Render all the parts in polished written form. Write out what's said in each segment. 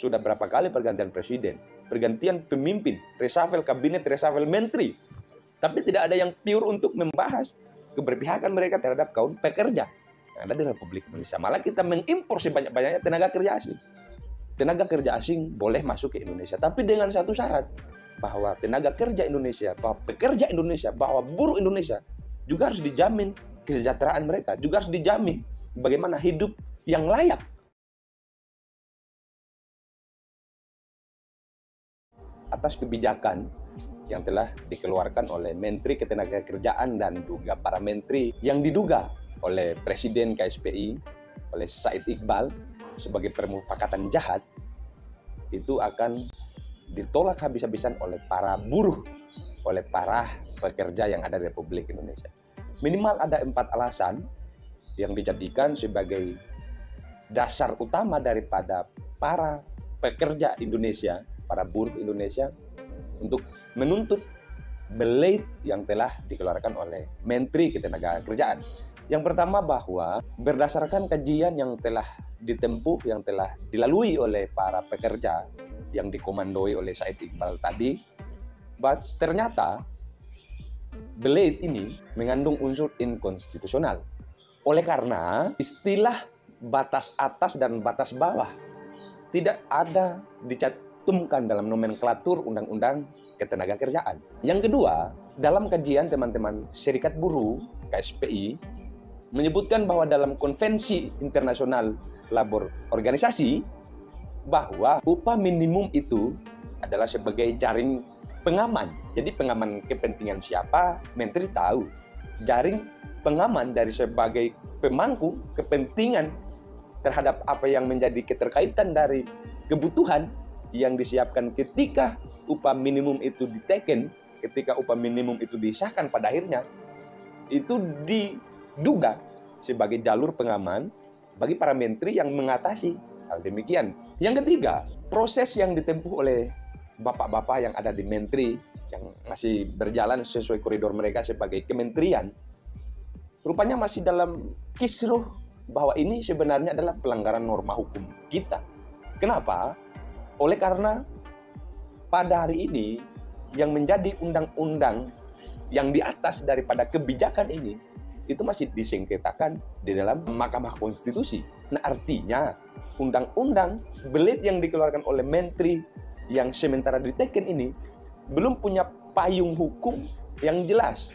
Sudah berapa kali pergantian presiden, pergantian pemimpin, reshuffle kabinet, reshuffle menteri. Tapi tidak ada yang pure untuk membahas keberpihakan mereka terhadap kaum pekerja yang ada di Republik Indonesia. Malah kita mengimpor sebanyak-banyaknya tenaga kerja asing. Tenaga kerja asing boleh masuk ke Indonesia, tapi dengan satu syarat, bahwa tenaga kerja Indonesia, bahwa pekerja Indonesia, bahwa buruh Indonesia juga harus dijamin kesejahteraan mereka, juga harus dijamin bagaimana hidup yang layak. Atas kebijakan yang telah dikeluarkan oleh Menteri Ketenagakerjaan dan juga para menteri yang diduga oleh Presiden KSPI, oleh Said Iqbal, sebagai permufakatan jahat, itu akan ditolak habis-habisan oleh para buruh, oleh para pekerja yang ada di Republik Indonesia. Minimal ada 4 alasan yang dijadikan sebagai dasar utama daripada para pekerja Indonesia, para buruh Indonesia, untuk menuntut belait yang telah dikeluarkan oleh Menteri Ketenagakerjaan. Yang pertama, bahwa berdasarkan kajian yang telah ditempuh, yang telah dilalui oleh para pekerja yang dikomandoi oleh Said Iqbal tadi, bahwa ternyata belait ini mengandung unsur inkonstitusional. Oleh karena istilah batas atas dan batas bawah tidak ada dicantumkan dalam nomenklatur Undang-Undang Ketenagakerjaan. Yang kedua, dalam kajian teman-teman Serikat Buruh KSPI menyebutkan bahwa dalam Konvensi Internasional Labor Organisasi, bahwa upah minimum itu adalah sebagai jaring pengaman. Jadi pengaman kepentingan siapa, menteri tahu. Jaring pengaman dari sebagai pemangku kepentingan terhadap apa yang menjadi keterkaitan dari kebutuhan yang disiapkan ketika upah minimum itu diteken, ketika upah minimum itu disahkan pada akhirnya, itu diduga sebagai jalur pengaman bagi para menteri yang mengatasi hal demikian. Yang ketiga, proses yang ditempuh oleh bapak-bapak yang ada di menteri yang masih berjalan sesuai koridor mereka sebagai kementerian, rupanya masih dalam kisruh bahwa ini sebenarnya adalah pelanggaran norma hukum kita. Kenapa? Oleh karena pada hari ini yang menjadi undang-undang yang di atas daripada kebijakan ini itu masih disengketakan di dalam Mahkamah Konstitusi. Nah, artinya undang-undang belait yang dikeluarkan oleh menteri yang sementara diteken ini belum punya payung hukum yang jelas.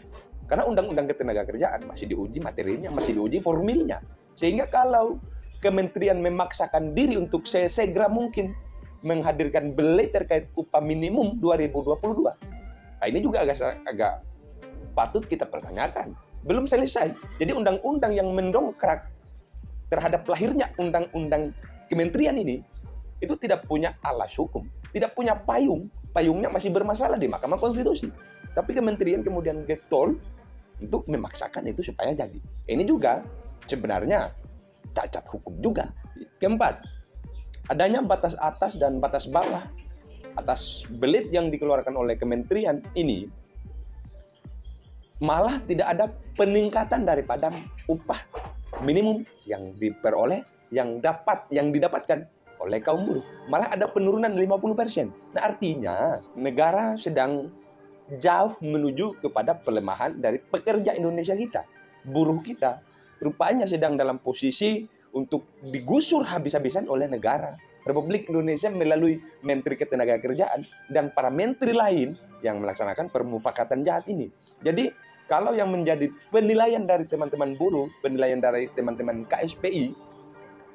Karena Undang-Undang Ketenagakerjaan masih diuji materinya, masih diuji formilnya. Sehingga kalau kementerian memaksakan diri untuk sesegera mungkin menghadirkan belait terkait upah minimum 2022, nah ini juga agak patut kita pertanyakan. Belum selesai. Jadi undang-undang yang mendongkrak terhadap lahirnya undang-undang kementerian ini itu tidak punya alas hukum, tidak punya payung. Payungnya masih bermasalah di Mahkamah Konstitusi. Tapi kementerian kemudian getol untuk memaksakan itu supaya jadi. Ini juga sebenarnya cacat hukum juga. Keempat, adanya batas atas dan batas bawah atas belait yang dikeluarkan oleh kementerian ini, malah tidak ada peningkatan daripada upah minimum yang diperoleh, yang didapatkan oleh kaum buruh. Malah ada penurunan 50%. Nah, artinya negara sedang jauh menuju kepada pelemahan dari pekerja Indonesia kita. Buruh kita rupanya sedang dalam posisi untuk digusur habis-habisan oleh negara Republik Indonesia melalui Menteri Ketenagakerjaan dan para menteri lain yang melaksanakan permufakatan jahat ini. Jadi kalau yang menjadi penilaian dari teman-teman buruh, penilaian dari teman-teman KSPI,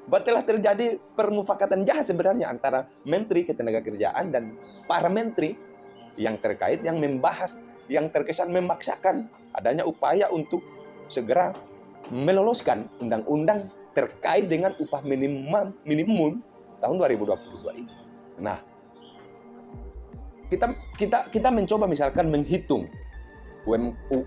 bahwa telah terjadi permufakatan jahat sebenarnya antara Menteri Ketenagakerjaan dan para menteri yang terkait, yang membahas, yang terkesan memaksakan adanya upaya untuk segera meloloskan undang-undang terkait dengan upah minimum tahun 2022 ini. Nah, kita mencoba misalkan menghitung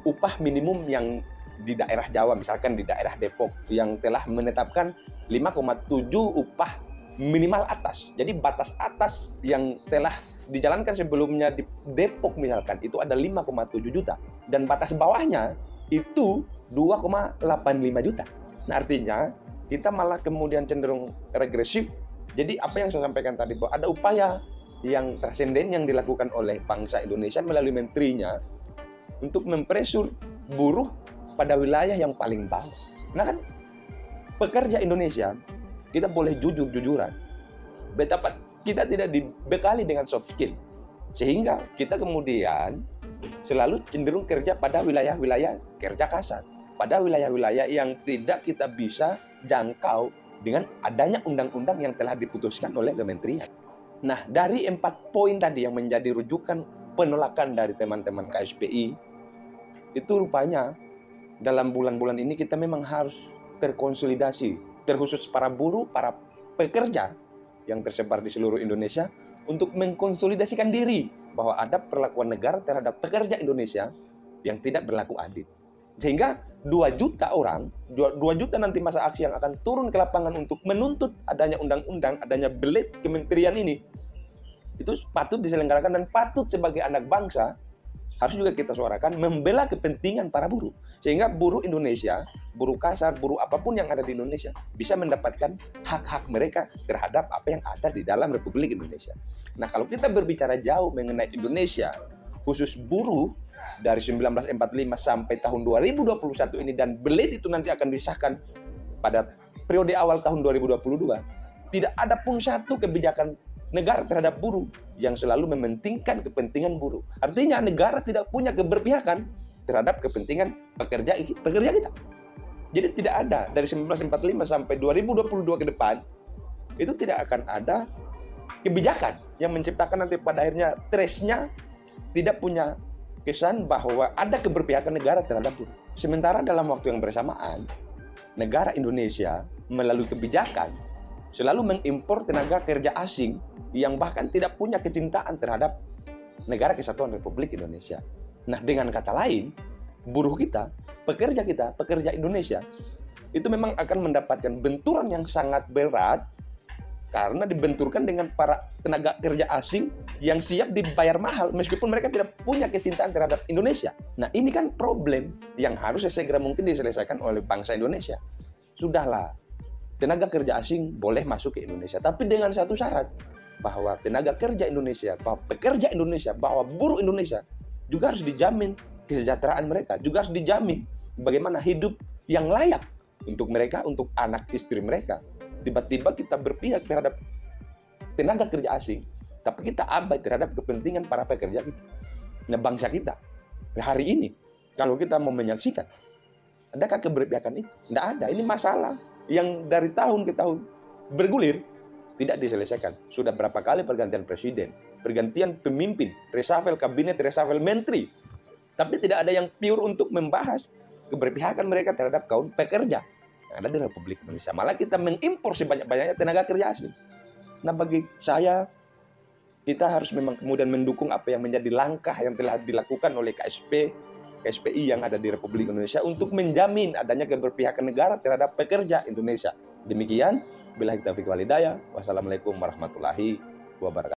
upah minimum yang di daerah Jawa, misalkan di daerah Depok yang telah menetapkan 5,7 upah minimal atas. Jadi batas atas yang telah dijalankan sebelumnya di Depok misalkan itu ada 5,7 juta dan batas bawahnya itu 2,85 juta. Nah, artinya kita malah kemudian cenderung regresif Jadi apa yang saya sampaikan tadi, bahwa ada upaya yang transenden yang dilakukan oleh bangsa Indonesia melalui menterinya untuk mempresur buruh pada wilayah yang paling bawah. Nah kan, pekerja Indonesia, kita boleh jujur-jujuran, betapa kita tidak dibekali dengan soft skill, sehingga kita kemudian selalu cenderung kerja pada wilayah-wilayah kerja kasar, pada wilayah-wilayah yang tidak kita bisa jangkau dengan adanya undang-undang yang telah diputuskan oleh Kementerian. Nah, dari 4 poin tadi yang menjadi rujukan penolakan dari teman-teman KSPI, itu rupanya dalam bulan-bulan ini kita memang harus terkonsolidasi, terkhusus para buruh, para pekerja yang tersebar di seluruh Indonesia, untuk mengkonsolidasikan diri bahwa ada perlakuan negara terhadap pekerja Indonesia yang tidak berlaku adil. Sehingga 2 juta orang, 2 juta nanti masa aksi yang akan turun ke lapangan untuk menuntut adanya undang-undang, adanya belit kementerian ini, itu patut diselenggarakan dan patut sebagai anak bangsa harus juga kita suarakan, membela kepentingan para buruh. Sehingga buruh Indonesia, buruh kasar, buruh apapun yang ada di Indonesia, bisa mendapatkan hak-hak mereka terhadap apa yang ada di dalam Republik Indonesia. Nah, kalau kita berbicara jauh mengenai Indonesia, khusus buruh, dari 1945 sampai tahun 2021 ini, dan belit itu nanti akan disahkan pada periode awal tahun 2022, tidak ada pun satu kebijakan negara terhadap buruh yang selalu mementingkan kepentingan buruh. Artinya negara tidak punya keberpihakan terhadap kepentingan pekerja kita. Jadi tidak ada dari 1945 sampai 2022 ke depan, itu tidak akan ada kebijakan yang menciptakan nanti pada akhirnya trace-nya tidak punya kesan bahwa ada keberpihakan negara terhadap buruh. Sementara dalam waktu yang bersamaan, negara Indonesia melalui kebijakan selalu mengimpor tenaga kerja asing yang bahkan tidak punya kecintaan terhadap negara kesatuan Republik Indonesia. Nah, dengan kata lain, buruh kita, pekerja Indonesia, itu memang akan mendapatkan benturan yang sangat berat karena dibenturkan dengan para tenaga kerja asing yang siap dibayar mahal meskipun mereka tidak punya kecintaan terhadap Indonesia. Nah, ini kan problem yang harus segera mungkin diselesaikan oleh bangsa Indonesia. Sudahlah, tenaga kerja asing boleh masuk ke Indonesia, tapi dengan satu syarat, bahwa tenaga kerja Indonesia, bahwa pekerja Indonesia, bahwa buruh Indonesia juga harus dijamin kesejahteraan mereka, juga harus dijamin bagaimana hidup yang layak untuk mereka, untuk anak istri mereka. Tiba-tiba kita berpihak terhadap tenaga kerja asing, tapi kita abai terhadap kepentingan para pekerja kita. Nah, bangsa kita hari ini, kalau kita mau menyaksikan, adakah keberpihakan itu? Tidak ada. Ini masalah yang dari tahun ke tahun bergulir, tidak diselesaikan. Sudah berapa kali pergantian presiden, pergantian pemimpin, reshuffle kabinet, reshuffle menteri, tapi tidak ada yang pure untuk membahas keberpihakan mereka terhadap kaum pekerja yang ada di Republik Indonesia. Malah kita mengimpor sebanyak-banyaknya tenaga kerja asing. Nah, bagi saya, kita harus memang kemudian mendukung apa yang menjadi langkah yang telah dilakukan oleh KSPI yang ada di Republik Indonesia untuk menjamin adanya keberpihakan negara terhadap pekerja Indonesia. Demikian, billahi taufiq wal hidayah. Wassalamualaikum warahmatullahi wabarakatuh.